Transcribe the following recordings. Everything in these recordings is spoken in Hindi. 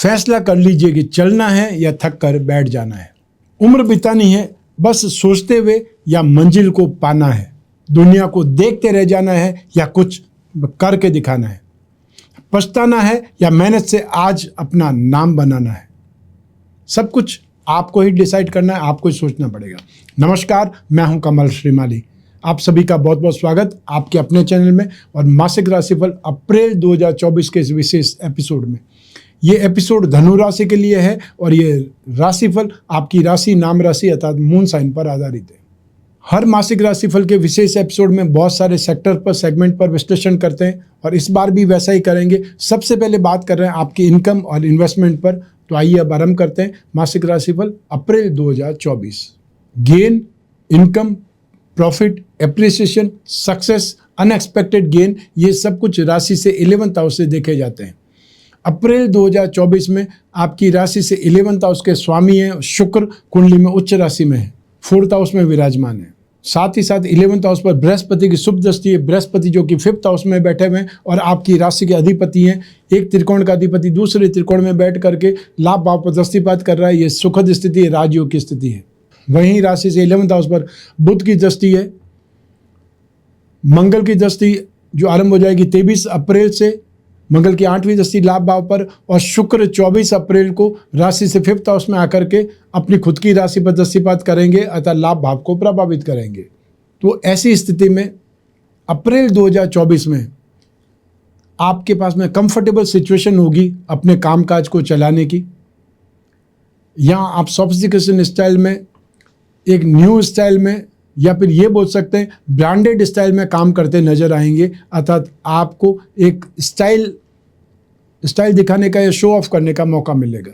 फैसला कर लीजिए कि चलना है या थक कर बैठ जाना है। उम्र बितानी है बस सोचते हुए या मंजिल को पाना है। दुनिया को देखते रह जाना है या कुछ करके दिखाना है। पछताना है या मेहनत से आज अपना नाम बनाना है। सब कुछ आपको ही डिसाइड करना है, आपको ही सोचना पड़ेगा। नमस्कार, मैं हूं कमल श्रीमाली। आप सभी का बहुत बहुत स्वागत आपके अपने चैनल में और मासिक राशिफल अप्रैल 2024 के इस विशेष एपिसोड में। ये एपिसोड धनु राशि के लिए है और ये राशिफल आपकी राशि, नाम राशि अर्थात मून साइन पर आधारित है। हर मासिक राशिफल के विशेष एपिसोड में बहुत सारे सेक्टर पर, सेगमेंट पर विश्लेषण करते हैं और इस बार भी वैसा ही करेंगे। सबसे पहले बात कर रहे हैं आपकी इनकम और इन्वेस्टमेंट पर। तो आइए अब आरंभ करते हैं मासिक राशिफल अप्रैल 2024। Gain, income, profit, appreciation, success, unexpected gain, ये सब कुछ राशि से 11th हाउस से देखे जाते हैं। अप्रैल 2024 में आपकी राशि से 11th हाउस के स्वामी हैं शुक्र, कुंडली में उच्च राशि में है, 4th हाउस में विराजमान है। साथ ही साथ 11th हाउस पर बृहस्पति की शुभ दृष्टि है। बृहस्पति जो कि 5th हाउस में बैठे हुए हैं और आपकी राशि के अधिपति हैं। एक त्रिकोण का अधिपति दूसरे त्रिकोण में बैठ करके लाभ भाव पर दृष्टिपात कर रहा है। ये सुखद स्थिति है, राजयोग की स्थिति है। वहीं राशि से 11th हाउस पर बुध की दृष्टि है। मंगल की दृष्टि जो आरंभ हो जाएगी 23 अप्रैल से, मंगल की 8वीं दृष्टि लाभ भाव पर, और शुक्र 24 अप्रैल को राशि से 5th हाउस में आकर के अपनी खुद की राशि पर दृष्टिपात करेंगे अर्थात लाभ भाव को प्रभावित करेंगे। तो ऐसी स्थिति में अप्रैल 2024 में आपके पास में कंफर्टेबल सिचुएशन होगी अपने कामकाज को चलाने की। यहाँ आप सोफिस्टिकेशन स्टाइल में, एक न्यू स्टाइल में, या फिर ये बोल सकते हैं ब्रांडेड स्टाइल में काम करते नजर आएंगे। अर्थात आपको एक स्टाइल दिखाने का या शो ऑफ करने का मौका मिलेगा।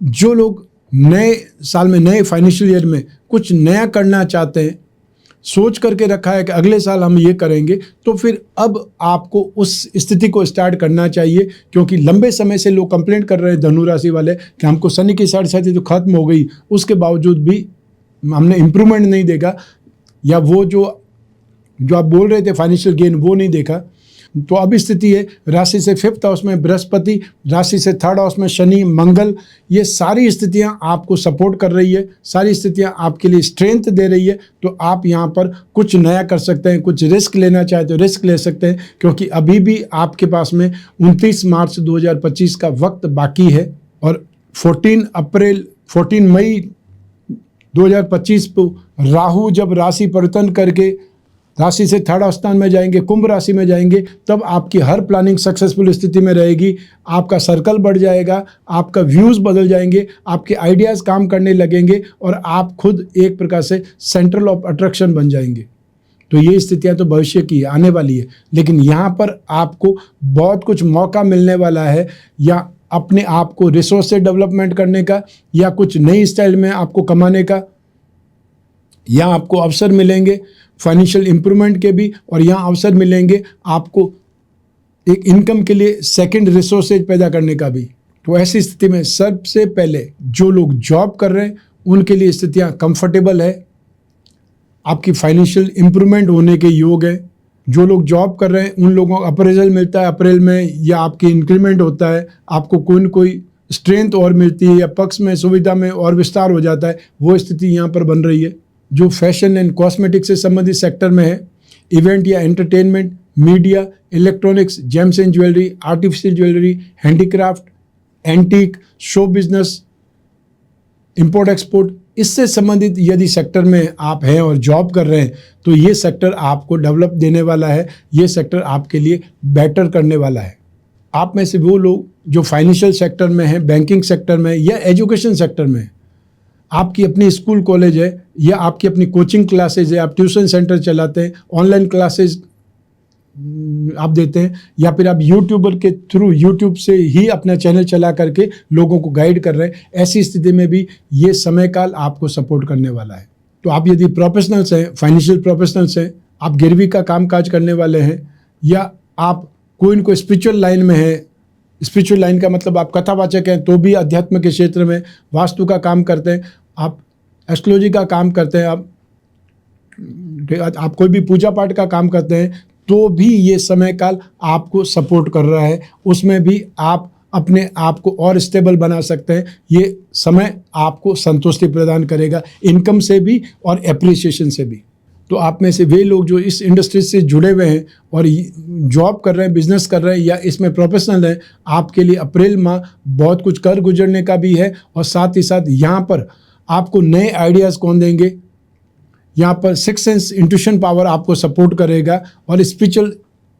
जो लोग नए साल में, नए फाइनेंशियल ईयर में कुछ नया करना चाहते हैं, सोच करके रखा है कि अगले साल हम ये करेंगे, तो फिर अब आपको उस स्थिति को स्टार्ट करना चाहिए। क्योंकि लंबे समय से लोग कंप्लेंट कर रहे हैं धनु राशि वाले कि हमको शनि की साढ़े तो खत्म हो गई, उसके बावजूद भी हमने इम्प्रूवमेंट नहीं देखा, या वो जो आप बोल रहे थे फाइनेंशियल गेन वो नहीं देखा। तो अब स्थिति है राशि से 5th हाउस में बृहस्पति, राशि से 3rd हाउस में शनि, मंगल, ये सारी स्थितियां आपको सपोर्ट कर रही है, सारी स्थितियां आपके लिए स्ट्रेंथ दे रही है। तो आप यहां पर कुछ नया कर सकते हैं, कुछ रिस्क लेना चाहे तो रिस्क ले सकते हैं। क्योंकि अभी भी आपके पास में 29 मार्च 2025 का वक्त बाकी है और 14 मई 2025 को राहु जब राशि परिवर्तन करके राशि से 3rd स्थान में जाएंगे, कुंभ राशि में जाएंगे, तब आपकी हर प्लानिंग सक्सेसफुल स्थिति में रहेगी। आपका सर्कल बढ़ जाएगा, आपका व्यूज़ बदल जाएंगे, आपके आइडियाज़ काम करने लगेंगे और आप खुद एक प्रकार से सेंट्रल ऑफ अट्रैक्शन बन जाएंगे। तो ये स्थितियाँ तो भविष्य की आने वाली है, लेकिन यहाँ पर आपको बहुत कुछ मौका मिलने वाला है, या अपने आप को रिसोर्स से डेवलपमेंट करने का, या कुछ नई स्टाइल में आपको कमाने का। यहाँ आपको अवसर मिलेंगे फाइनेंशियल इंप्रूवमेंट के भी, और यहाँ अवसर मिलेंगे आपको एक इनकम के लिए सेकंड रिसोर्सेज पैदा करने का भी। तो ऐसी स्थिति में सबसे पहले जो लोग जॉब कर रहे हैं उनके लिए स्थितियाँ कंफर्टेबल है, आपकी फाइनेंशियल इंप्रूवमेंट होने के योग है। जो लोग जॉब कर रहे हैं उन लोगों को अप्रेजल मिलता है अप्रैल में, या आपकी इंक्रीमेंट होता है, आपको कोई न कोई स्ट्रेंथ और मिलती है, या पक्ष में सुविधा में और विस्तार हो जाता है। वो स्थिति यहाँ पर बन रही है। जो फैशन एंड कॉस्मेटिक्स से संबंधित सेक्टर में है, इवेंट या entertainment, media, electronics, James and jewellery, artificial jewellery, handicraft, antique, show business, import export, इससे संबंधित यदि सेक्टर में आप हैं और जॉब कर रहे हैं तो ये सेक्टर आपको डेवलप देने वाला है, ये सेक्टर आपके लिए बेटर करने वाला है। आप में से वो लोग जो फाइनेंशियल सेक्टर में हैं, बैंकिंग सेक्टर में या एजुकेशन सेक्टर में, आपकी अपनी स्कूल कॉलेज है या आपकी अपनी कोचिंग क्लासेज है, आप ट्यूशन सेंटर चलाते हैं, ऑनलाइन क्लासेज आप देते हैं, या फिर आप यूट्यूबर के थ्रू यूट्यूब से ही अपना चैनल चला करके लोगों को गाइड कर रहे हैं, ऐसी स्थिति में भी ये समय काल आपको सपोर्ट करने वाला है। तो आप यदि प्रोफेशनल्स हैं, फाइनेंशियल प्रोफेशनल्स हैं, आप गिरवी का कामकाज करने वाले हैं, या आप कोई न कोई स्पिरिचुअल लाइन में है, स्पिरिचुअल लाइन का मतलब आप कथावाचक हैं तो भी अध्यात्म के क्षेत्र में, वास्तु का काम करते हैं, आप एस्ट्रोलॉजी का काम करते हैं, आप कोई भी पूजा पाठ का काम करते हैं, तो भी ये समय काल आपको सपोर्ट कर रहा है। उसमें भी आप अपने आप को और स्टेबल बना सकते हैं। ये समय आपको संतुष्टि प्रदान करेगा, इनकम से भी और एप्रिसिएशन से भी। तो आप में से वे लोग जो इस इंडस्ट्री से जुड़े हुए हैं और जॉब कर रहे हैं, बिजनेस कर रहे हैं या इसमें प्रोफेशनल हैं, आपके लिए अप्रैल माह बहुत कुछ कर गुजरने का भी है। और साथ ही साथ यहाँ पर आपको नए आइडियाज़ कौन देंगे, यहाँ पर सिक्स सेंस इंट्यूशन पावर आपको सपोर्ट करेगा और स्पिरिचुअल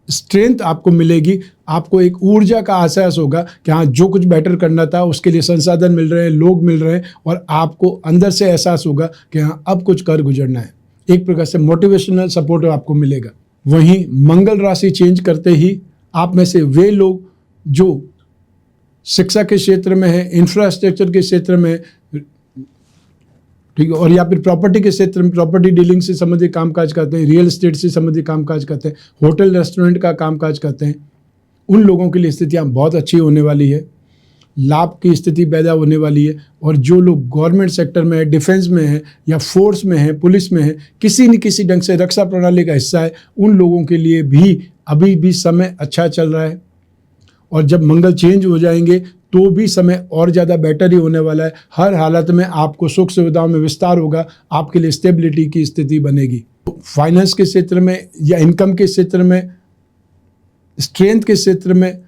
स्ट्रेंथ आपको मिलेगी। आपको एक ऊर्जा का एहसास होगा कि हाँ, जो कुछ बेटर करना था उसके लिए संसाधन मिल रहे हैं, लोग मिल रहे हैं और आपको अंदर से एहसास होगा कि हाँ, अब कुछ कर गुजरना है। एक प्रकार से मोटिवेशनल सपोर्ट आपको मिलेगा। वहीं मंगल राशि चेंज करते ही आप में से वे लोग जो शिक्षा के क्षेत्र में हैं, इंफ्रास्ट्रक्चर के क्षेत्र में, ठीक है, और या फिर प्रॉपर्टी के क्षेत्र में, प्रॉपर्टी डीलिंग से संबंधित कामकाज करते हैं, रियल एस्टेट से संबंधित कामकाज करते हैं, होटल रेस्टोरेंट का कामकाज करते हैं, उन लोगों के लिए स्थितियाँ बहुत अच्छी होने वाली है। लाभ की स्थिति पैदा होने वाली है। और जो लोग गवर्नमेंट सेक्टर में है, डिफेंस में है या फोर्स में है, पुलिस में है, किसी न किसी ढंग से रक्षा प्रणाली का हिस्सा है, उन लोगों के लिए भी अभी भी समय अच्छा चल रहा है। और जब मंगल चेंज हो जाएंगे तो भी समय और ज़्यादा बेटर ही होने वाला है। हर हालत में आपको सुख सुविधाओं में विस्तार होगा, आपके लिए स्टेबिलिटी की स्थिति बनेगी। फाइनेंस के क्षेत्र में या इनकम के क्षेत्र में, स्ट्रेंथ के क्षेत्र में,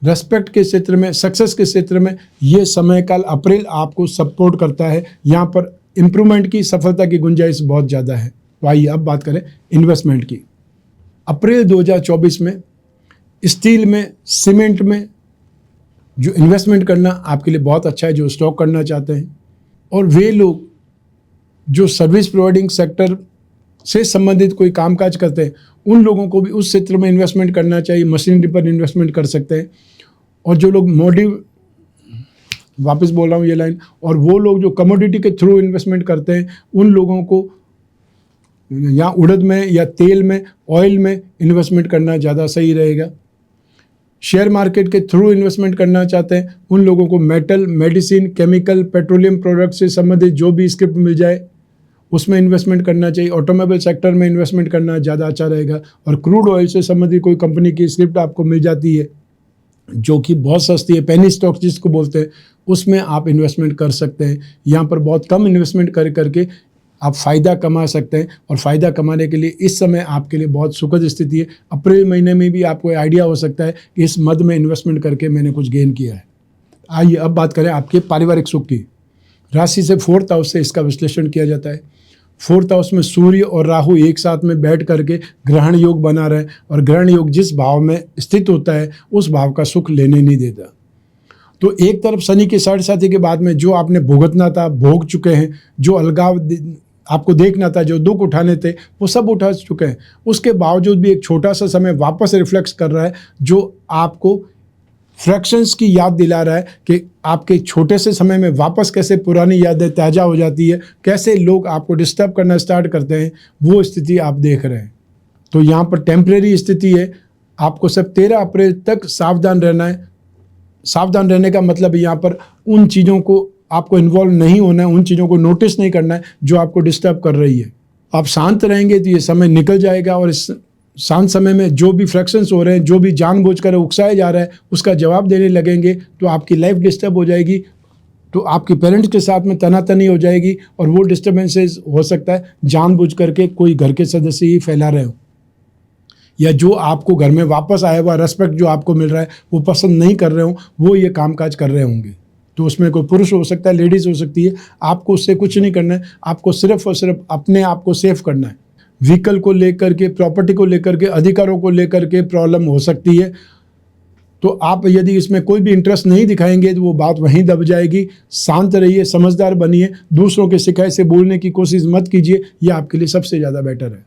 रेस्पेक्ट के क्षेत्र में, सक्सेस के क्षेत्र में, ये समय काल अप्रैल आपको सपोर्ट करता है। यहाँ पर इम्प्रूवमेंट की, सफलता की गुंजाइश बहुत ज़्यादा है। तो आइए अब बात करें इन्वेस्टमेंट की। अप्रैल 2024 में स्टील में, सीमेंट में जो इन्वेस्टमेंट करना आपके लिए बहुत अच्छा है, जो स्टॉक करना चाहते हैं। और वे लोग जो सर्विस प्रोवाइडिंग सेक्टर से संबंधित कोई कामकाज करते हैं, उन लोगों को भी उस क्षेत्र में इन्वेस्टमेंट करना चाहिए, मशीनरी पर इन्वेस्टमेंट कर सकते हैं। और जो लोग वापस बोल रहा हूँ ये लाइन, और वो लोग जो कमोडिटी के थ्रू इन्वेस्टमेंट करते हैं, उन लोगों को या उड़द में या तेल में, ऑयल में इन्वेस्टमेंट करना ज़्यादा सही रहेगा। शेयर मार्केट के थ्रू इन्वेस्टमेंट करना चाहते हैं, उन लोगों को metal, medicine, chemical, petroleum product से संबंधित जो भी स्क्रिप्ट मिल जाए उसमें इन्वेस्टमेंट करना चाहिए। ऑटोमोबाइल सेक्टर में इन्वेस्टमेंट करना ज़्यादा अच्छा रहेगा। और क्रूड ऑयल से संबंधित कोई कंपनी की स्क्रिप्ट आपको मिल जाती है जो कि बहुत सस्ती है, पेनी स्टॉक जिसको बोलते हैं, उसमें आप इन्वेस्टमेंट कर सकते हैं। यहाँ पर बहुत कम इन्वेस्टमेंट करके आप फ़ायदा कमा सकते हैं। और फ़ायदा कमाने के लिए इस समय आपके लिए बहुत सुखद स्थिति है। अप्रैल महीने में भी आपको आइडिया हो सकता है कि इस मद में इन्वेस्टमेंट करके मैंने कुछ गेन किया है। आइए अब बात करें आपके पारिवारिक सुख की। राशि से 4th हाउस से इसका विश्लेषण किया जाता है। 4th हाउस में सूर्य और राहु एक साथ में बैठ करके ग्रहण योग बना रहे, और ग्रहण योग जिस भाव में स्थित होता है उस भाव का सुख लेने नहीं देता। तो एक तरफ शनि के साढ़े साथी के बाद में जो आपने भुगतना था, भोग चुके हैं, जो अलगाव आपको देखना था, जो दुख उठाने थे, वो सब उठा चुके हैं। उसके बावजूद भी एक छोटा सा समय वापस रिफ्लेक्ट कर रहा है, जो आपको फ्रैक्शंस की याद दिला रहा है कि आपके छोटे से समय में वापस कैसे पुरानी यादें ताज़ा हो जाती है, कैसे लोग आपको डिस्टर्ब करना स्टार्ट करते हैं, वो स्थिति आप देख रहे हैं। तो यहाँ पर टेम्परेरी स्थिति है, आपको सिर्फ 13 अप्रैल तक सावधान रहना है। सावधान रहने का मतलब यहाँ पर उन चीज़ों को आपको इन्वॉल्व नहीं होना है, उन चीज़ों को नोटिस नहीं करना है जो आपको डिस्टर्ब कर रही है। आप शांत रहेंगे तो ये समय निकल जाएगा, और इस शांत समय में जो भी फ्रैक्शंस हो रहे हैं, जो भी जानबूझकर उकसाया जा रहा है, उसका जवाब देने लगेंगे तो आपकी लाइफ डिस्टर्ब हो जाएगी। तो आपके पेरेंट्स के साथ में तनातनी हो जाएगी, और वो डिस्टर्बेंसेस हो सकता है जानबूझ करके कोई घर के सदस्य ही फैला रहे हो, या जो आपको घर में वापस आया हुआ रिस्पेक्ट जो आपको मिल रहा है वो पसंद नहीं कर रहे हो, वो ये कामकाज कर रहे होंगे। तो उसमें कोई पुरुष हो सकता है, लेडीज़ हो सकती है। आपको उससे कुछ नहीं करना है, आपको सिर्फ और सिर्फ अपने आप को सेफ करना है। व्हीकल को लेकर के, प्रॉपर्टी को लेकर के, अधिकारों को लेकर के प्रॉब्लम हो सकती है। तो आप यदि इसमें कोई भी इंटरेस्ट नहीं दिखाएंगे तो वो बात वहीं दब जाएगी। शांत रहिए, समझदार बनिए, दूसरों के शिकायत से बोलने की कोशिश मत कीजिए, ये आपके लिए सबसे ज़्यादा बेटर है।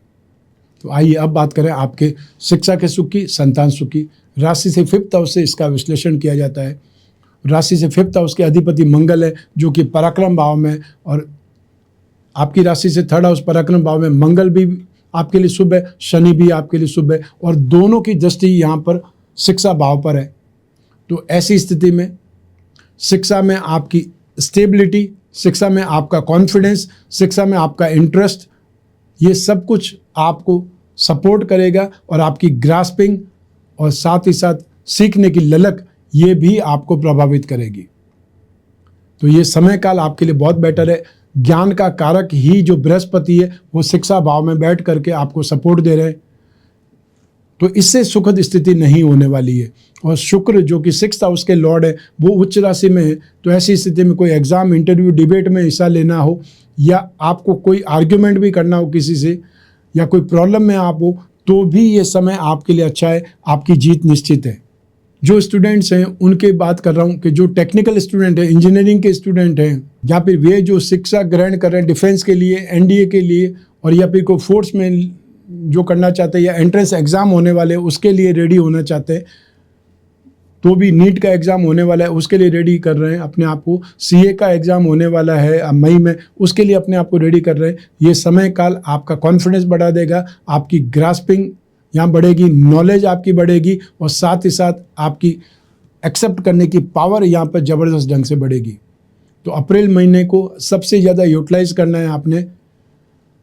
तो आइए अब बात करें आपके शिक्षा के सुख की, संतान सुख की। राशि से 5th हाउस से इसका विश्लेषण किया जाता है। राशि से 5th हाउस के अधिपति मंगल है, जो कि पराक्रम भाव में, और आपकी राशि से 3rd हाउस पराक्रम भाव में मंगल भी आपके लिए शुभ है, शनि भी आपके लिए शुभ है, और दोनों की दृष्टि यहाँ पर शिक्षा भाव पर है। तो ऐसी स्थिति में शिक्षा में आपकी स्टेबिलिटी, शिक्षा में आपका कॉन्फिडेंस, शिक्षा में आपका इंटरेस्ट, ये सब कुछ आपको सपोर्ट करेगा, और आपकी ग्रास्पिंग और साथ ही साथ सीखने की ललक, ये भी आपको प्रभावित करेगी। तो ये समय काल आपके लिए बहुत बेटर है। ज्ञान का कारक ही जो बृहस्पति है वो शिक्षा भाव में बैठ करके आपको सपोर्ट दे रहे हैं, तो इससे सुखद स्थिति नहीं होने वाली है। और शुक्र जो कि 6th हाउस के लॉर्ड है वो उच्च राशि में है, तो ऐसी स्थिति में कोई एग्जाम, इंटरव्यू, डिबेट में हिस्सा लेना हो या आपको कोई आर्ग्यूमेंट भी करना हो किसी से या कोई प्रॉब्लम में आप हो, तो भी ये समय आपके लिए अच्छा है, आपकी जीत निश्चित है। जो स्टूडेंट्स हैं उनके बात कर रहा हूँ कि जो टेक्निकल स्टूडेंट हैं, इंजीनियरिंग के स्टूडेंट हैं, या फिर वे जो शिक्षा ग्रहण कर रहे हैं डिफेंस के लिए, एनडीए के लिए, और या फिर कोई फोर्स में जो करना चाहते हैं या एंट्रेंस एग्ज़ाम होने वाले उसके लिए रेडी होना चाहते हैं, तो भी नीट का एग्ज़ाम होने वाला है उसके लिए रेडी कर रहे हैं अपने आप को, सीए का एग्ज़ाम होने वाला है मई में उसके लिए अपने आप को रेडी कर रहे हैं। ये समय काल आपका कॉन्फिडेंस बढ़ा देगा, आपकी ग्रास्पिंग यहाँ बढ़ेगी, नॉलेज आपकी बढ़ेगी और साथ ही साथ आपकी एक्सेप्ट करने की पावर यहाँ पर ज़बरदस्त ढंग से बढ़ेगी। तो अप्रैल महीने को सबसे ज़्यादा यूटिलाइज करना है आपने।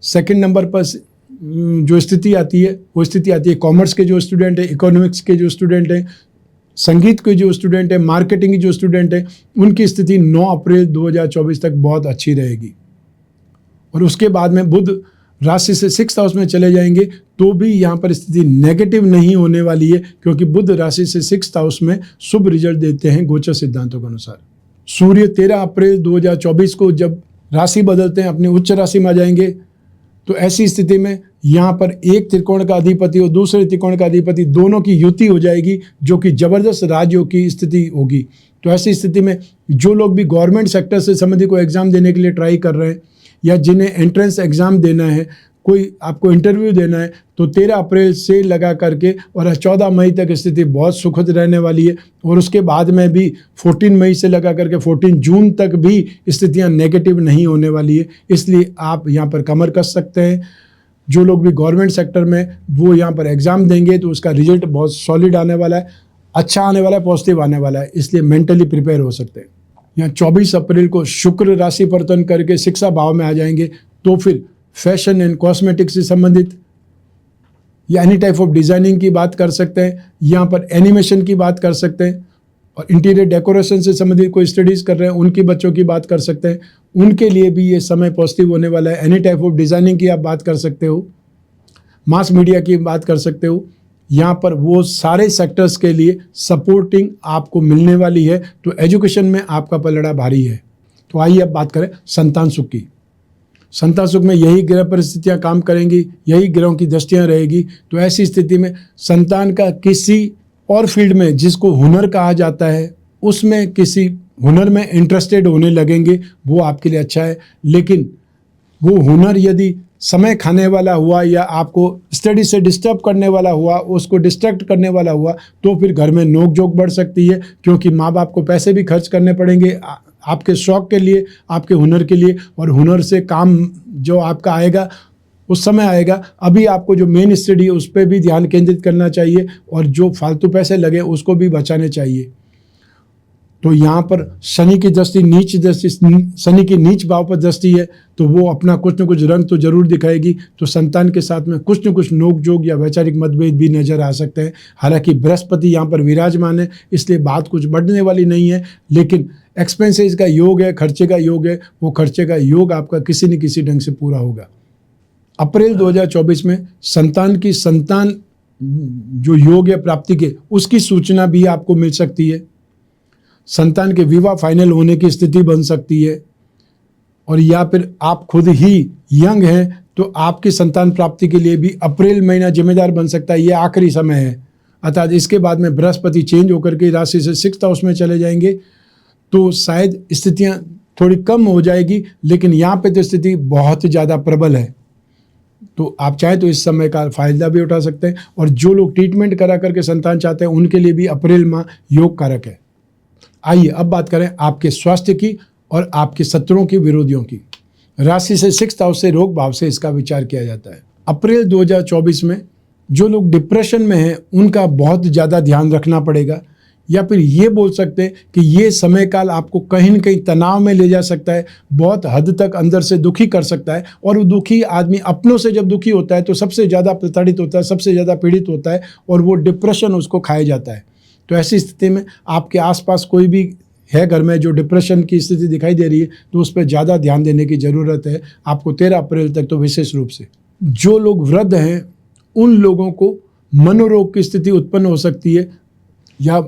सेकंड नंबर पर जो स्थिति आती है वो स्थिति आती है कॉमर्स के जो स्टूडेंट हैं, इकोनॉमिक्स के जो स्टूडेंट हैं, संगीत के जो स्टूडेंट हैं, मार्केटिंग के जो स्टूडेंट हैं, उनकी स्थिति 9 अप्रैल 2024 तक बहुत अच्छी रहेगी। और उसके बाद में बुध राशि से 6th हाउस में चले जाएंगे तो भी यहाँ पर स्थिति नेगेटिव नहीं होने वाली है, क्योंकि बुध राशि से 6th हाउस में शुभ रिजल्ट देते हैं गोचर सिद्धांतों के अनुसार। सूर्य 13 अप्रैल 2024 को जब राशि बदलते हैं अपनी उच्च राशि में आ जाएंगे, तो ऐसी स्थिति में यहाँ पर एक त्रिकोण का अधिपति और दूसरे त्रिकोण का अधिपति दोनों की युति हो जाएगी, जो कि जबरदस्त राजयोग की स्थिति होगी। तो ऐसी स्थिति में जो लोग भी गवर्नमेंट सेक्टर से संबंधित कोई एग्जाम देने के लिए ट्राई कर रहे हैं या जिन्हें एंट्रेंस एग्जाम देना है, कोई आपको इंटरव्यू देना है, तो 13 अप्रैल से लगा करके और 14 मई तक स्थिति बहुत सुखद रहने वाली है। और उसके बाद में भी 14 मई से लगा करके 14 जून तक भी स्थितियां नेगेटिव नहीं होने वाली है। इसलिए आप यहां पर कमर कस सकते हैं। जो लोग भी गवर्नमेंट सेक्टर में वो यहां पर एग्ज़ाम देंगे तो उसका रिजल्ट बहुत सॉलिड आने वाला है, अच्छा आने वाला है, पॉजिटिव आने वाला है, इसलिए मेंटली प्रिपेयर हो सकते हैं। यहाँ 24 अप्रैल को शुक्र राशि परिवर्तन करके शिक्षा भाव में आ जाएंगे, तो फिर फैशन एंड कॉस्मेटिक्स से संबंधित या एनी टाइप ऑफ डिज़ाइनिंग की बात कर सकते हैं, यहाँ पर एनिमेशन की बात कर सकते हैं, और इंटीरियर डेकोरेशन से संबंधित कोई स्टडीज़ कर रहे हैं उनकी बच्चों की बात कर सकते हैं, उनके लिए भी ये समय पॉजिटिव होने वाला है। एनी टाइप ऑफ डिज़ाइनिंग की आप बात कर सकते हो, मास मीडिया की बात कर सकते हो, यहाँ पर वो सारे सेक्टर्स के लिए सपोर्टिंग आपको मिलने वाली है। तो एजुकेशन में आपका पलड़ा भारी है। तो आइए अब बात करें संतान सुख की। संतान सुख में यही ग्रह परिस्थितियां काम करेंगी, यही ग्रहों की दृष्टियां रहेगी। तो ऐसी स्थिति में संतान का किसी और फील्ड में जिसको हुनर कहा जाता है उसमें किसी हुनर में इंटरेस्टेड होने लगेंगे, वो आपके लिए अच्छा है। लेकिन वो हुनर यदि समय खाने वाला हुआ या आपको स्टडी से डिस्टर्ब करने वाला हुआ, उसको डिस्ट्रैक्ट करने वाला हुआ, तो फिर घर में नोक झोंक बढ़ सकती है, क्योंकि माँ बाप को पैसे भी खर्च करने पड़ेंगे आपके शौक के लिए, आपके हुनर के लिए, और हुनर से काम जो आपका आएगा उस समय आएगा। अभी आपको जो मेन स्टडी है उस पर भी ध्यान केंद्रित करना चाहिए और जो फालतू पैसे लगे उसको भी बचाने चाहिए। तो यहाँ पर शनि की दृष्टि, नीच दृष्टि, शनि की नीच भाव पर दृष्टि है, तो वो अपना कुछ न कुछ रंग तो जरूर दिखाएगी। तो संतान के साथ में कुछ न कुछ नोकझोंक या वैचारिक मतभेद भी नजर आ सकते हैं। हालांकि बृहस्पति यहाँ पर विराजमान है, इसलिए बात कुछ बढ़ने वाली नहीं है, लेकिन एक्सपेंसेस का योग है, खर्चे का योग है, वो खर्चे का योग आपका किसी न किसी ढंग से पूरा होगा। अप्रैल 2024 में संतान जो योग है प्राप्ति के, उसकी सूचना भी आपको मिल सकती है। संतान के विवाह फाइनल होने की स्थिति बन सकती है, और या फिर आप खुद ही यंग हैं तो आपकी संतान प्राप्ति के लिए भी अप्रैल महीना जिम्मेदार बन सकता है। ये आखिरी समय है, अर्थात इसके बाद में बृहस्पति चेंज होकर के राशि से 6th हाउस में चले जाएंगे, तो शायद स्थितियां थोड़ी कम हो जाएगी, लेकिन यहाँ पे तो स्थिति बहुत ज़्यादा प्रबल है। तो आप चाहें तो इस समय का फायदा भी उठा सकते हैं। और जो लोग ट्रीटमेंट करा करके संतान चाहते हैं उनके लिए भी अप्रैल माह योग कारक है। आइए अब बात करें आपके स्वास्थ्य की और आपके शत्रुओं की, विरोधियों की। राशि से 6th हाउस से रोग भाव से इसका विचार किया जाता है। अप्रैल 2024 में जो लोग डिप्रेशन में हैं उनका बहुत ज़्यादा ध्यान रखना पड़ेगा, या फिर ये बोल सकते हैं कि ये समय काल आपको कहीं न कहीं तनाव में ले जा सकता है, बहुत हद तक अंदर से दुखी कर सकता है। और वो दुखी आदमी अपनों से जब दुखी होता है तो सबसे ज़्यादा प्रताड़ित होता है, सबसे ज़्यादा पीड़ित होता है, और वो डिप्रेशन उसको खाया जाता है। तो ऐसी स्थिति में आपके आसपास कोई भी है घर में जो डिप्रेशन की स्थिति दिखाई दे रही है तो उस पर ज़्यादा ध्यान देने की ज़रूरत है आपको 13 अप्रैल तक। तो विशेष रूप से जो लोग वृद्ध हैं उन लोगों को मनोरोग की स्थिति उत्पन्न हो सकती है, या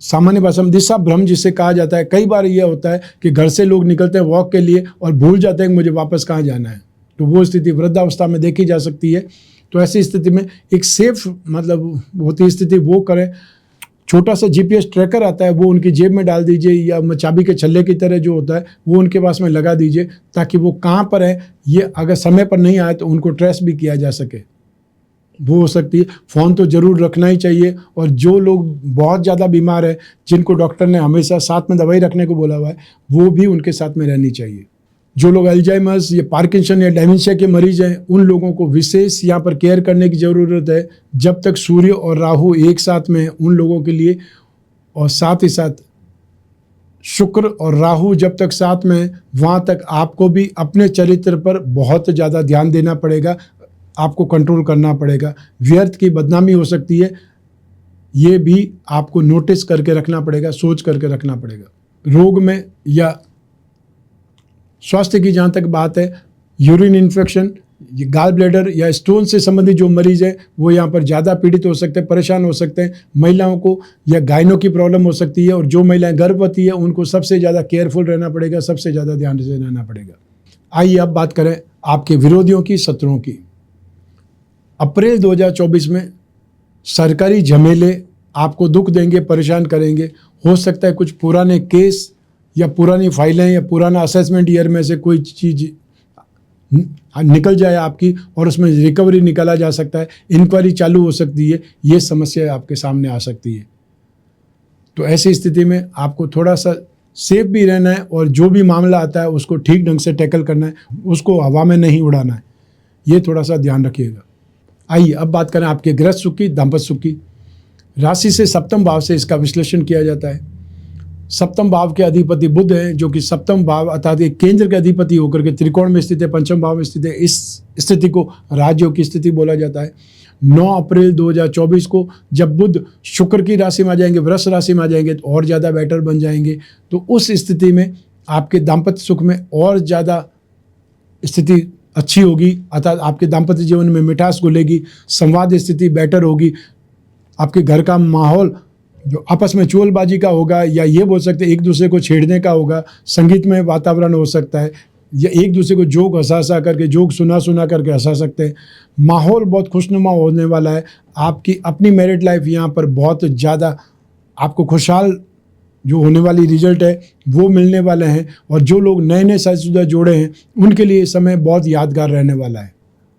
सामान्य भाषा में दिशा भ्रम जिसे कहा जाता है। कई बार यह होता है कि घर से लोग निकलते हैं वॉक के लिए और भूल जाते हैं कि मुझे वापस कहाँ जाना है, तो वो स्थिति वृद्धावस्था में देखी जा सकती है। तो ऐसी स्थिति में एक सेफ होती स्थिति वो करें, छोटा सा GPS ट्रैकर आता है वो उनकी जेब में डाल दीजिए, या चाबी के छल्ले की तरह जो होता है वो उनके पास में लगा दीजिए, ताकि वो कहाँ पर है ये अगर समय पर नहीं आए तो उनको ट्रेस भी किया जा सके। वो हो सकती है। फ़ोन तो ज़रूर रखना ही चाहिए, और जो लोग बहुत ज़्यादा बीमार हैं जिनको डॉक्टर ने हमेशा साथ में दवाई रखने को बोला हुआ है वो भी उनके साथ में रहनी चाहिए। जो लोग अल्जाइमर्स या पार्किंसन या डेमेंशिया के मरीज हैं उन लोगों को विशेष यहाँ पर केयर करने की ज़रूरत है जब तक सूर्य और राहु एक साथ में हैं उन लोगों के लिए, और साथ ही साथ शुक्र और राहु जब तक साथ में हैं वहाँ तक आपको भी अपने चरित्र पर बहुत ज़्यादा ध्यान देना पड़ेगा, आपको कंट्रोल करना पड़ेगा। व्यर्थ की बदनामी हो सकती है, ये भी आपको नोटिस करके रखना पड़ेगा, सोच करके रखना पड़ेगा। रोग में या स्वास्थ्य की जहाँ तक बात है, यूरिन इन्फेक्शन, ये गाल ब्लैडर या स्टोन से संबंधित जो मरीज हैं वो यहाँ पर ज़्यादा पीड़ित हो सकते हैं, परेशान हो सकते हैं। महिलाओं को या गायनों की प्रॉब्लम हो सकती है, और जो महिलाएं गर्भवती है उनको सबसे ज़्यादा केयरफुल रहना पड़ेगा, सबसे ज़्यादा ध्यान से रहना पड़ेगा। आइए अब बात करें आपके विरोधियों की, शत्रुओं की। अप्रैल 2024 में सरकारी झमेले आपको दुख देंगे, परेशान करेंगे। हो सकता है कुछ पुराने केस या पुरानी फाइलें या पुराना असेसमेंट ईयर में से कोई चीज़ निकल जाए आपकी, और उसमें रिकवरी निकाला जा सकता है, इंक्वायरी चालू हो सकती है, ये समस्या आपके सामने आ सकती है। तो ऐसी स्थिति में आपको थोड़ा सा सेफ भी रहना है, और जो भी मामला आता है उसको ठीक ढंग से टैकल करना है, उसको हवा में नहीं उड़ाना है, ये थोड़ा सा ध्यान रखिएगा। आइए अब बात करें आपके गृह सुख की, दाम्पत्य सुख की। राशि से सप्तम भाव से इसका विश्लेषण किया जाता है। सप्तम भाव के अधिपति बुध हैं, जो कि सप्तम भाव अर्थात एक केंद्र के अधिपति होकर के त्रिकोण में स्थित है, पंचम भाव में स्थित है। इस स्थिति को राजयोग की स्थिति बोला जाता है। 9 अप्रैल 2024 को जब बुध शुक्र की राशि में आ जाएंगे, वृष राशि में आ जाएंगे, तो और ज़्यादा बेटर बन जाएंगे। तो उस स्थिति में आपके दाम्पत्य सुख में और ज़्यादा स्थिति अच्छी होगी, अर्थात आपके दाम्पत्य जीवन में मिठास घुलेगी, संवाद स्थिति बेटर होगी। आपके घर का माहौल जो आपस में चुगलबाजी का होगा, या ये बोल सकते हैं एक दूसरे को छेड़ने का होगा, संगीतमय वातावरण हो सकता है, या एक दूसरे को जोक हंसा करके, जोक सुना करके हंसा सकते हैं। माहौल बहुत खुशनुमा होने वाला है। आपकी अपनी मैरिड लाइफ यहाँ पर बहुत ज़्यादा आपको खुशहाल जो होने वाली रिजल्ट है वो मिलने वाले हैं, और जो लोग नए नए शादीशुदा जोड़े हैं उनके लिए समय बहुत यादगार रहने वाला है।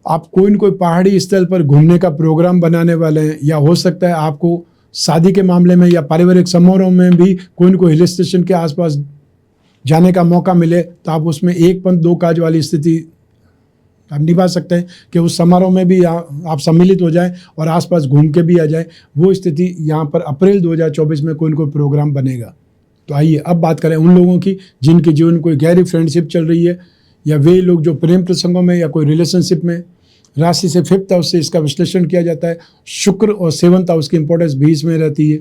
आप कोई न कोई पहाड़ी स्थल पर घूमने का प्रोग्राम बनाने वाले हैं, या हो सकता है आपको शादी के मामले में या पारिवारिक समारोह में भी कोई न कोई हिल स्टेशन के आसपास जाने का मौका मिले, तो आप उसमें एक पंथ दो काज वाली स्थिति आप निभा सकते हैं कि उस समारोह में भी आप सम्मिलित हो जाएं और आसपास घूम के भी आ जाएं। वो स्थिति यहाँ पर अप्रैल 2024 में कोई न कोई प्रोग्राम बनेगा। तो आइए अब बात करें उन लोगों की जिनके जीवन में कोई गहरी फ्रेंडशिप चल रही है, या वे लोग जो प्रेम प्रसंगों में या कोई रिलेशनशिप में। राशि से 5th हाउस से इसका विश्लेषण किया जाता है। शुक्र और 7th हाउस की इंपॉर्टेंस भी इसमें रहती है।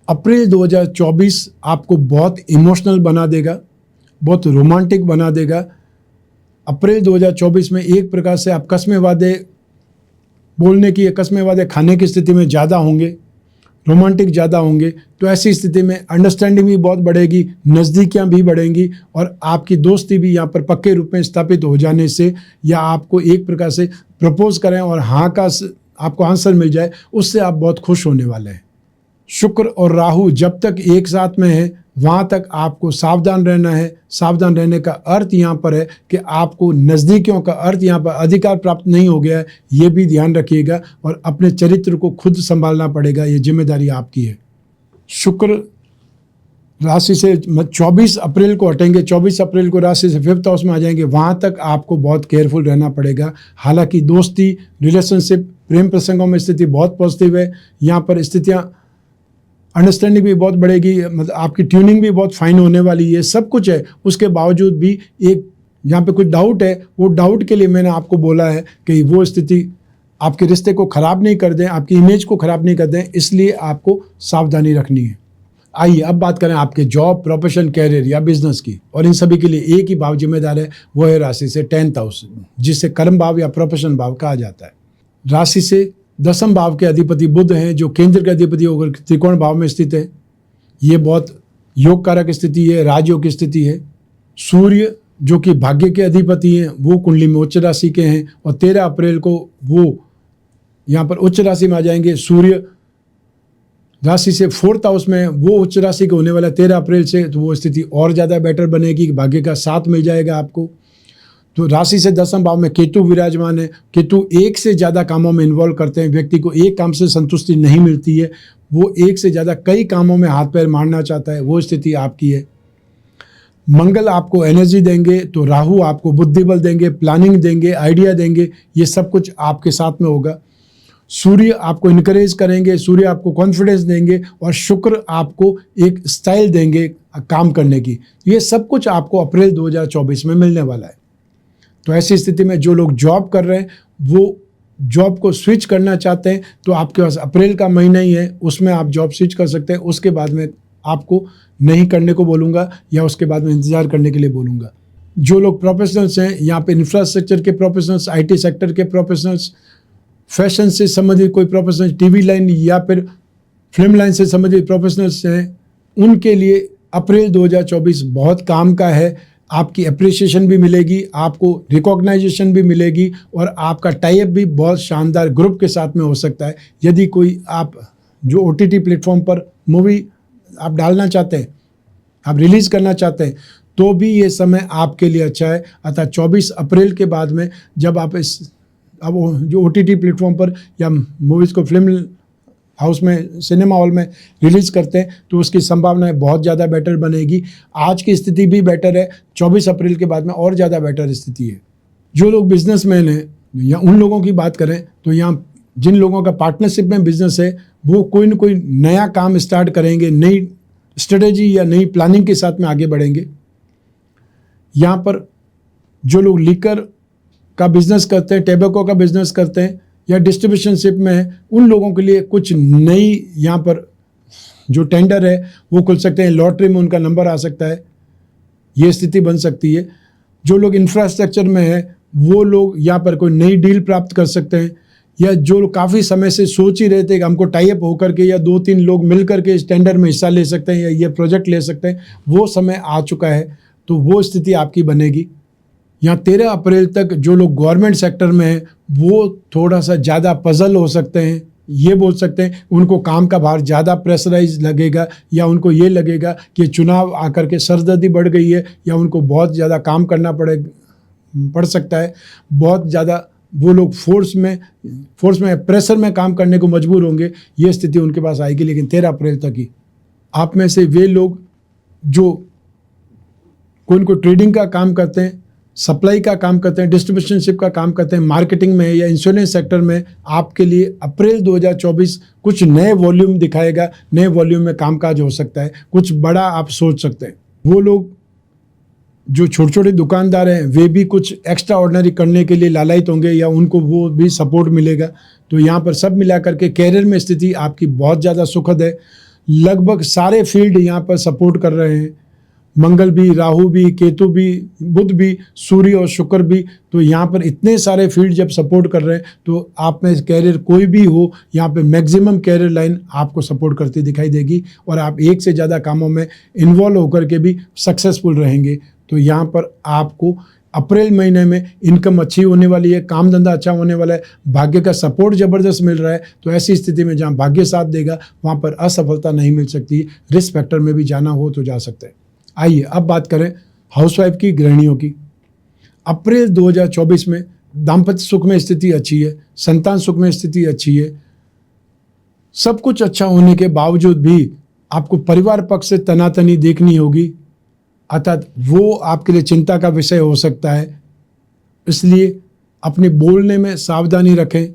अप्रैल 2024 आपको बहुत इमोशनल बना देगा, बहुत रोमांटिक बना देगा। अप्रैल 2024 में एक प्रकार से आप कस्मे वादे बोलने की या कस्मे वादे खाने की स्थिति में ज़्यादा होंगे, रोमांटिक ज़्यादा होंगे। तो ऐसी स्थिति में अंडरस्टैंडिंग भी बहुत बढ़ेगी, नज़दीकियाँ भी बढ़ेंगी, और आपकी दोस्ती भी यहाँ पर पक्के रूप में स्थापित हो जाने से, या आपको एक प्रकार से प्रपोज करें और हाँ का आपको आंसर मिल जाए, उससे आप बहुत खुश होने वाले हैं। शुक्र और राहु जब तक एक साथ में है वहाँ तक आपको सावधान रहना है। सावधान रहने का अर्थ यहाँ पर है कि आपको नज़दीकियों का अर्थ यहाँ पर अधिकार प्राप्त नहीं हो गया है, ये भी ध्यान रखिएगा, और अपने चरित्र को खुद संभालना पड़ेगा, ये जिम्मेदारी आपकी है। शुक्र राशि से 24 अप्रैल को हटेंगे, 24 अप्रैल को राशि से 5th हाउस में आ जाएंगे। वहाँ तक आपको बहुत केयरफुल रहना पड़ेगा। हालांकि दोस्ती, रिलेशनशिप, प्रेम प्रसंगों में स्थिति बहुत पॉजिटिव है। यहाँ पर स्थितियाँ अंडरस्टैंडिंग भी बहुत बढ़ेगी, मतलब आपकी ट्यूनिंग भी बहुत फाइन होने वाली है। सब कुछ है, उसके बावजूद भी एक यहाँ पे कुछ डाउट है। वो डाउट के लिए मैंने आपको बोला है कि वो स्थिति आपके रिश्ते को ख़राब नहीं कर दें, आपकी इमेज को ख़राब नहीं कर दें, इसलिए आपको सावधानी रखनी है। आइए अब बात करें आपके जॉब, प्रोफेशन, कैरियर या बिजनेस की। और इन सभी के लिए एक ही भाव जिम्मेदार है, वो है राशि से 10th हाउस, जिसे कर्म भाव या प्रोफेशन भाव कहा जाता है। राशि से 10th भाव के अधिपति बुध हैं, जो केंद्र के अधिपति होकर त्रिकोण भाव में स्थित है। ये बहुत योग कारक स्थिति है, राजयोग की स्थिति है। सूर्य जो कि भाग्य के अधिपति हैं, वो कुंडली में उच्च राशि के हैं और 13 अप्रैल को वो यहाँ पर उच्च राशि में आ जाएंगे। सूर्य राशि से 4th हाउस में वो उच्च राशि के होने वाला है 13 अप्रैल से, तो वो स्थिति और ज़्यादा बेटर बनेगी, भाग्य का साथ मिल जाएगा आपको। तो राशि से 10वें भाव में केतु विराजमान है। केतु एक से ज़्यादा कामों में इन्वॉल्व करते हैं। व्यक्ति को एक काम से संतुष्टि नहीं मिलती है, वो एक से ज़्यादा कई कामों में हाथ पैर मारना चाहता है, वो स्थिति आपकी है। मंगल आपको एनर्जी देंगे, तो राहु आपको बुद्धि बल देंगे, प्लानिंग देंगे, आइडिया देंगे, ये सब कुछ आपके साथ में होगा। सूर्य आपको इनकरेज करेंगे, सूर्य आपको कॉन्फिडेंस देंगे और शुक्र आपको एक स्टाइल देंगे काम करने की। ये सब कुछ आपको अप्रैल 2024 में मिलने वाला है। तो ऐसी स्थिति में जो लोग जॉब कर रहे हैं, वो जॉब को स्विच करना चाहते हैं, तो आपके पास अप्रैल का महीना ही है, उसमें आप जॉब स्विच कर सकते हैं। उसके बाद में आपको नहीं करने को बोलूँगा या उसके बाद में इंतज़ार करने के लिए बोलूँगा। जो लोग प्रोफेशनल्स हैं, यहाँ पे इंफ्रास्ट्रक्चर के प्रोफेशनल्स, IT सेक्टर के प्रोफेशनल्स, फैशन से संबंधित कोई प्रोफेशनल, टीवी लाइन या फिर फिल्म लाइन से संबंधित प्रोफेशनल्स हैं, उनके लिए अप्रैल 2024 बहुत काम का है। आपकी अप्रिसिएशन भी मिलेगी, आपको रिकॉग्नाइजेशन भी मिलेगी और आपका टाई अप भी बहुत शानदार ग्रुप के साथ में हो सकता है। यदि कोई आप जो OTT प्लेटफॉर्म पर मूवी आप डालना चाहते हैं, आप रिलीज़ करना चाहते हैं, तो भी ये समय आपके लिए अच्छा है। अतः 24 अप्रैल के बाद में जब आप अब जो OTT प्लेटफॉर्म पर या मूवीज़ को फिल्म हाउस में, सिनेमा हॉल में रिलीज़ करते हैं, तो उसकी संभावनाएं बहुत ज़्यादा बेटर बनेगी। आज की स्थिति भी बेटर है, 24 अप्रैल के बाद में और ज़्यादा बेटर स्थिति है। जो लोग बिजनेसमैन हैं या उन लोगों की बात करें, तो यहाँ जिन लोगों का पार्टनरशिप में बिजनेस है, वो कोई न कोई नया काम स्टार्ट करेंगे, नई स्ट्रेटेजी या नई प्लानिंग के साथ में आगे बढ़ेंगे। यहाँ पर जो लोग लीकर का बिजनेस करते हैं, टैबेको का बिजनेस करते हैं या डिस्ट्रीब्यूशनशिप में है, उन लोगों के लिए कुछ नई यहाँ पर जो टेंडर है वो खुल सकते हैं, लॉटरी में उनका नंबर आ सकता है, ये स्थिति बन सकती है। जो लोग इंफ्रास्ट्रक्चर में है, वो लोग यहाँ पर कोई नई डील प्राप्त कर सकते हैं, या जो काफ़ी समय से सोच ही रहे थे कि हमको टाई अप होकर के या 2-3 लोग मिल करके इस टेंडर में हिस्सा ले सकते हैं या ये प्रोजेक्ट ले सकते हैं, वो समय आ चुका है, तो वो स्थिति आपकी बनेगी। यहाँ 13 अप्रैल तक जो लोग गवर्नमेंट सेक्टर में हैं, वो थोड़ा सा ज़्यादा पजल हो सकते हैं। ये बोल सकते हैं उनको काम का भार ज़्यादा प्रेशराइज लगेगा, या उनको ये लगेगा कि चुनाव आकर के सरदर्दी बढ़ गई है, या उनको बहुत ज़्यादा काम करना पड़ सकता है। बहुत ज़्यादा वो लोग फोर्स में प्रेशर में काम करने को मजबूर होंगे, ये स्थिति उनके पास आएगी, लेकिन 13 अप्रैल तक ही। आप में से वे लोग जो कोई न कोई ट्रेडिंग का काम करते हैं, सप्लाई का काम करते हैं, डिस्ट्रीब्यूशनशिप का काम करते हैं, मार्केटिंग में या इंश्योरेंस सेक्टर में, आपके लिए अप्रैल 2024 कुछ नए वॉल्यूम दिखाएगा। नए वॉल्यूम में कामकाज हो सकता है, कुछ बड़ा आप सोच सकते हैं। वो लोग जो छोटे छोटे दुकानदार हैं, वे भी कुछ एक्स्ट्रा ऑर्डिनरी करने के लिए लालायित होंगे, या उनको वो भी सपोर्ट मिलेगा। तो यहाँ पर सब मिला करके कैरियर में स्थिति आपकी बहुत ज़्यादा सुखद है। लगभग सारे फील्ड यहाँ पर सपोर्ट कर रहे हैं, मंगल भी, राहु भी, केतु भी, बुध भी, सूर्य और शुक्र भी। तो यहाँ पर इतने सारे फील्ड जब सपोर्ट कर रहे हैं, तो आप में कैरियर कोई भी हो, यहाँ पे मैक्सिमम कैरियर लाइन आपको सपोर्ट करती दिखाई देगी और आप एक से ज़्यादा कामों में इन्वॉल्व होकर के भी सक्सेसफुल रहेंगे। तो यहाँ पर आपको अप्रैल महीने में इनकम अच्छी होने वाली है, काम धंधा अच्छा होने वाला है, भाग्य का सपोर्ट ज़बरदस्त मिल रहा है। तो ऐसी स्थिति में जहाँ भाग्य साथ देगा, वहाँ पर असफलता नहीं मिल सकती। रिस्क फैक्टर में भी जाना हो तो जा सकते हैं। आइए अब बात करें हाउसवाइफ की, गृहिणियों की। अप्रैल 2024 में दाम्पत्य सुख में स्थिति अच्छी है, संतान सुख में स्थिति अच्छी है। सब कुछ अच्छा होने के बावजूद भी आपको परिवार पक्ष से तनातनी देखनी होगी, अर्थात वो आपके लिए चिंता का विषय हो सकता है। इसलिए अपने बोलने में सावधानी रखें।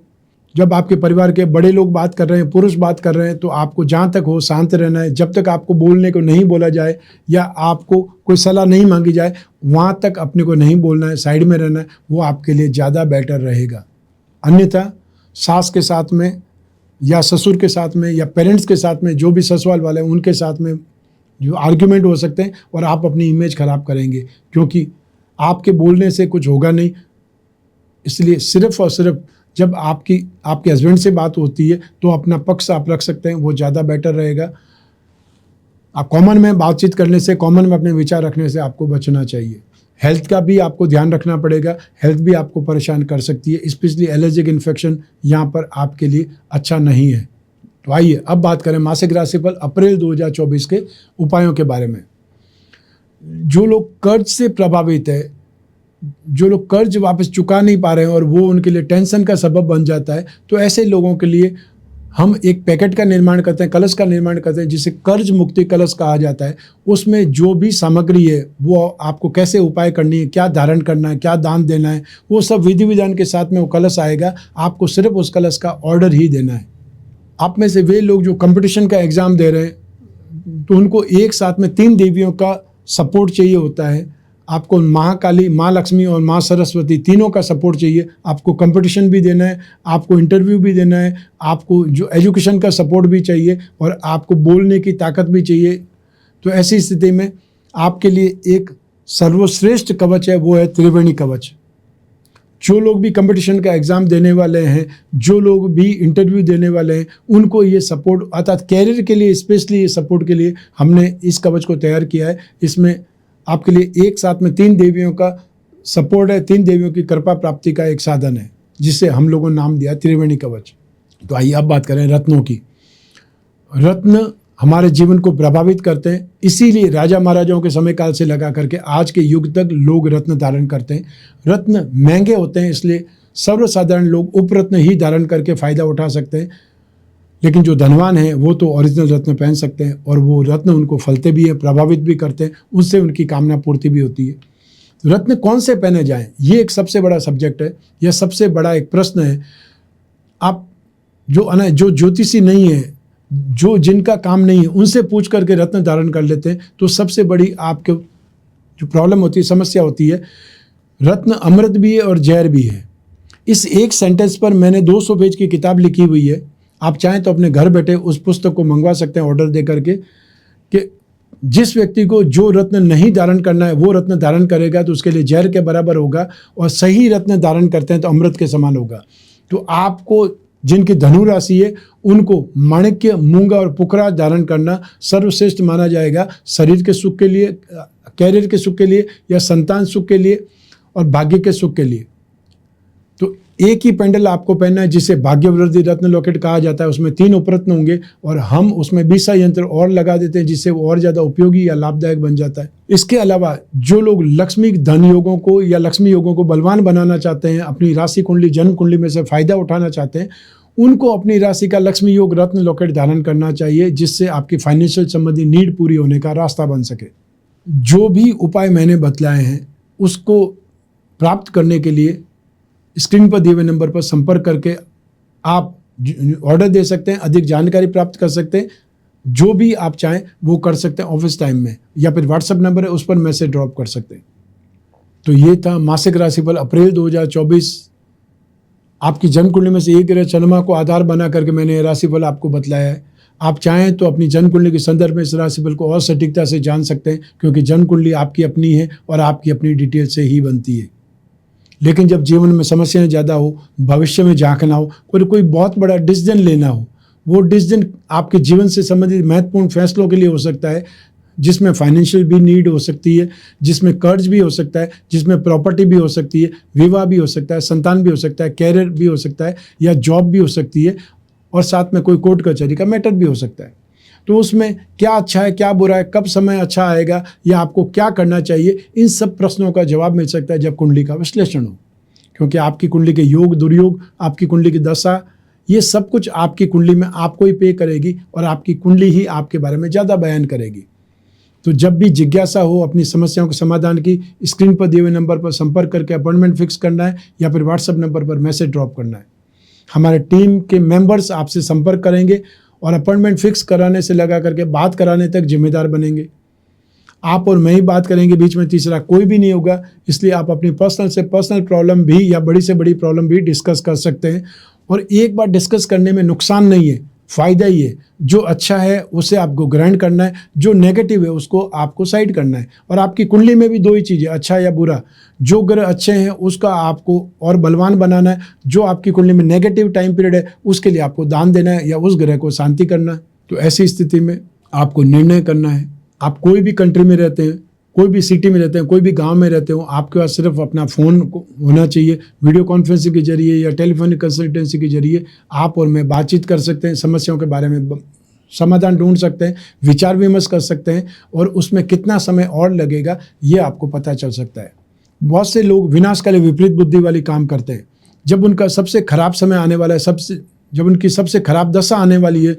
जब आपके परिवार के बड़े लोग बात कर रहे हैं, पुरुष बात कर रहे हैं, तो आपको जहाँ तक हो शांत रहना है। जब तक आपको बोलने को नहीं बोला जाए या आपको कोई सलाह नहीं मांगी जाए, वहाँ तक अपने को नहीं बोलना है, साइड में रहना है। वो आपके लिए ज़्यादा बेटर रहेगा। अन्यथा सास के साथ में या ससुर के साथ में या पेरेंट्स के साथ में, जो भी ससुराल वाले हैं उनके साथ में जो आर्ग्यूमेंट हो सकते हैं, और आप अपनी इमेज खराब करेंगे, क्योंकि आपके बोलने से कुछ होगा नहीं। इसलिए सिर्फ और सिर्फ जब आपके हस्बैंड से बात होती है तो अपना पक्ष आप रख सकते हैं, वो ज़्यादा बेटर रहेगा। आप कॉमन में बातचीत करने से, कॉमन में अपने विचार रखने से आपको बचना चाहिए। हेल्थ का भी आपको ध्यान रखना पड़ेगा, हेल्थ भी आपको परेशान कर सकती है, स्पेशली एलर्जिक इन्फेक्शन यहाँ पर आपके लिए अच्छा नहीं है। तो आइए अब बात करें मासिक राशिफल अप्रैल 2024 के उपायों के बारे में। जो लोग कर्ज से प्रभावित है, जो लोग कर्ज वापस चुका नहीं पा रहे हैं और वो उनके लिए टेंशन का सबब बन जाता है, तो ऐसे लोगों के लिए हम एक पैकेट का निर्माण करते हैं, कलश का निर्माण करते हैं, जिसे कर्ज मुक्ति कलश कहा जाता है। उसमें जो भी सामग्री है वो आपको कैसे उपाय करनी है, क्या धारण करना है, क्या दान देना है, वो सब विधि विधान के साथ में वो कलश आएगा। आपको सिर्फ उस कलश का ऑर्डर ही देना है। आप में से वे लोग जो कंपटीशन का एग्ज़ाम दे रहे हैं, तो उनको एक साथ में 3 देवियों का सपोर्ट चाहिए होता है। आपको महाकाली, माँ लक्ष्मी और माँ सरस्वती तीनों का सपोर्ट चाहिए। आपको कंपटीशन भी देना है, आपको इंटरव्यू भी देना है, आपको जो एजुकेशन का सपोर्ट भी चाहिए, और आपको बोलने की ताकत भी चाहिए। तो ऐसी स्थिति में आपके लिए एक सर्वश्रेष्ठ कवच है, वो है त्रिवेणी कवच। जो लोग भी कंपटीशन का एग्ज़ाम देने वाले हैं, जो लोग भी इंटरव्यू देने वाले हैं, उनको ये सपोर्ट, अर्थात कैरियर के लिए स्पेशली ये सपोर्ट के लिए हमने इस कवच को तैयार किया है। इसमें आपके लिए एक साथ में 3 देवियों का सपोर्ट है, 3 देवियों की कृपा प्राप्ति का एक साधन है, जिसे हम लोगों ने नाम दिया त्रिवेणी कवच। तो आइए अब बात करें रत्नों की। रत्न हमारे जीवन को प्रभावित करते हैं, इसीलिए राजा महाराजाओं के समय काल से लगा करके आज के युग तक लोग रत्न धारण करते हैं। रत्न महंगे होते हैं, इसलिए सर्वसाधारण लोग उपरत्न ही धारण करके फ़ायदा उठा सकते हैं, लेकिन जो धनवान हैं वो तो ओरिजिनल रत्न पहन सकते हैं, और वो रत्न उनको फलते भी हैं, प्रभावित भी करते हैं, उससे उनकी कामना पूर्ति भी होती है। रत्न कौन से पहने जाएं, ये एक सबसे बड़ा सब्जेक्ट है, यह सबसे बड़ा एक प्रश्न है। आप जो ज्योतिषी नहीं है, जो जिनका काम नहीं है, उनसे पूछ करके रत्न धारण कर लेते हैं, तो सबसे बड़ी आपके जो प्रॉब्लम होती है, समस्या होती है। रत्न अमृत भी है और जहर भी है। इस एक सेंटेंस पर मैंने 200 पेज की किताब लिखी हुई है। आप चाहें तो अपने घर बैठे उस पुस्तक को मंगवा सकते हैं ऑर्डर दे करके, कि जिस व्यक्ति को जो रत्न नहीं धारण करना है वो रत्न धारण करेगा तो उसके लिए जहर के बराबर होगा, और सही रत्न धारण करते हैं तो अमृत के समान होगा। तो आपको जिनकी धनु राशि है उनको माणिक्य, मूंगा और पुकरा धारण करना सर्वश्रेष्ठ माना जाएगा, शरीर के सुख के लिए, कैरियर के सुख के लिए, या संतान सुख के लिए और भाग्य के सुख के लिए। तो एक ही पेंडल आपको पहनना है, जिसे भाग्यवृद्धि रत्न लॉकेट कहा जाता है। उसमें 3 उपरत्न होंगे और हम उसमें 20 यंत्र और लगा देते हैं, जिससे वो और ज़्यादा उपयोगी या लाभदायक बन जाता है। इसके अलावा जो लोग लक्ष्मी धन योगों को या लक्ष्मी योगों को बलवान बनाना चाहते हैं, अपनी राशि कुंडली, जन्म कुंडली में से फायदा उठाना चाहते हैं, उनको अपनी राशि का लक्ष्मी योग रत्न लॉकेट धारण करना चाहिए, जिससे आपकी फाइनेंशियल संबंधी नीड पूरी होने का रास्ता बन सके। जो भी उपाय मैंने बतलाए हैं उसको प्राप्त करने के लिए स्क्रीन पर दिए हुए नंबर पर संपर्क करके आप ऑर्डर दे सकते हैं, अधिक जानकारी प्राप्त कर सकते हैं। जो भी आप चाहें वो कर सकते हैं ऑफिस टाइम में, या फिर व्हाट्सएप नंबर है उस पर मैसेज ड्रॉप कर सकते हैं। तो ये था मासिक राशिफल अप्रैल 2024। आपकी जन्म कुंडली में से एक ग्रह चंद्रमा को आधार बना करके मैंने राशिफल आपको बतलाया है। आप चाहें तो अपनी जन्म कुंडली के संदर्भ में इस राशिफल को और सटीकता से जान सकते हैं, क्योंकि जन्म कुंडली आपकी अपनी है और आपकी अपनी डिटेल से ही बनती है। लेकिन जब जीवन में समस्याएं ज़्यादा हो, भविष्य में झांकना हो, कोई बहुत बड़ा डिसीजन लेना हो, वो डिसीजन आपके जीवन से संबंधित महत्वपूर्ण फैसलों के लिए हो सकता है, जिसमें फाइनेंशियल भी नीड हो सकती है, जिसमें कर्ज भी हो सकता है, जिसमें प्रॉपर्टी भी हो सकती है, विवाह भी हो सकता है, संतान भी हो सकता है, कैरियर भी हो सकता है, या जॉब भी हो सकती है, और साथ में कोई कोर्ट कचहरी का मैटर भी हो सकता है। तो उसमें क्या अच्छा है, क्या बुरा है, कब समय अच्छा आएगा, या आपको क्या करना चाहिए, इन सब प्रश्नों का जवाब मिल सकता है जब कुंडली का विश्लेषण हो। क्योंकि आपकी कुंडली के योग, दुर्योग, आपकी कुंडली की दशा, ये सब कुछ आपकी कुंडली में आपको ही पे करेगी, और आपकी कुंडली ही आपके बारे में ज़्यादा बयान करेगी। तो जब भी जिज्ञासा हो अपनी समस्याओं के समाधान की, स्क्रीन पर दिए हुए नंबर पर संपर्क करके अपॉइंटमेंट फिक्स करना है, या फिर व्हाट्सएप नंबर पर मैसेज ड्रॉप करना है। हमारे टीम के मेंबर्स आपसे संपर्क करेंगे और अपॉइंटमेंट फिक्स कराने से लगा करके बात कराने तक जिम्मेदार बनेंगे। आप और मैं ही बात करेंगे, बीच में तीसरा कोई भी नहीं होगा। इसलिए आप अपनी पर्सनल से पर्सनल प्रॉब्लम भी या बड़ी से बड़ी प्रॉब्लम भी डिस्कस कर सकते हैं, और एक बार डिस्कस करने में नुकसान नहीं है, फ़ायदा ही है। जो अच्छा है उसे आपको ग्रहण करना है, जो नेगेटिव है उसको आपको साइड करना है। और आपकी कुंडली में भी दो ही चीज़ें, अच्छा या बुरा। जो ग्रह अच्छे हैं उसका आपको और बलवान बनाना है, जो आपकी कुंडली में नेगेटिव टाइम पीरियड है उसके लिए आपको दान देना है या उस ग्रह को शांति करना है। तो ऐसी स्थिति में आपको निर्णय करना है। आप कोई भी कंट्री में रहते हैं, कोई भी सिटी में रहते हैं, कोई भी गांव में रहते हो, आपके पास सिर्फ अपना फ़ोन होना चाहिए। वीडियो कॉन्फ्रेंसिंग के जरिए या टेलीफोनिक कंसल्टेंसी के जरिए आप और मैं बातचीत कर सकते हैं, समस्याओं के बारे में समाधान ढूंढ सकते हैं, विचार विमर्श कर सकते हैं, और उसमें कितना समय और लगेगा ये आपको पता चल सकता है। बहुत से लोग विनाशकाली विपरीत बुद्धि वाली काम करते हैं। जब उनका सबसे खराब समय आने वाला है, जब उनकी सबसे खराब दशा आने वाली है,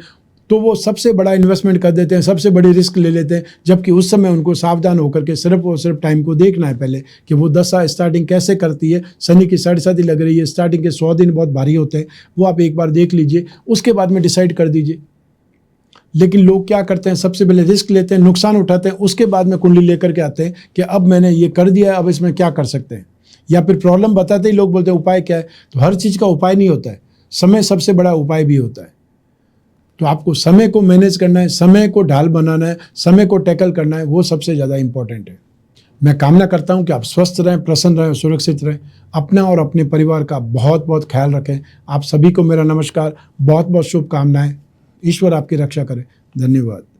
तो वो सबसे बड़ा इन्वेस्टमेंट कर देते हैं, सबसे बड़ी रिस्क ले लेते हैं, जबकि उस समय उनको सावधान होकर के सिर्फ और सिर्फ टाइम को देखना है पहले कि वो दशा स्टार्टिंग कैसे करती है। शनि की 7.5 लग रही है, स्टार्टिंग के 100 दिन बहुत भारी होते हैं, वो आप एक बार देख लीजिए, उसके बाद में डिसाइड कर दीजिए। लेकिन लोग क्या करते हैं, सबसे पहले रिस्क लेते हैं, नुकसान उठाते हैं, उसके बाद में कुंडली लेकर के आते हैं कि अब मैंने ये कर दिया है, अब इसमें क्या कर सकते हैं। या फिर प्रॉब्लम बताते ही लोग बोलते हैं उपाय क्या है। तो हर चीज़ का उपाय नहीं होता है, समय सबसे बड़ा उपाय भी होता है। तो आपको समय को मैनेज करना है, समय को ढाल बनाना है, समय को टैकल करना है, वो सबसे ज़्यादा इंपॉर्टेंट है। मैं कामना करता हूं कि आप स्वस्थ रहें, प्रसन्न रहें, सुरक्षित रहें। अपना और अपने परिवार का बहुत बहुत ख्याल रखें। आप सभी को मेरा नमस्कार, बहुत बहुत शुभकामनाएं। ईश्वर आपकी रक्षा करे। धन्यवाद।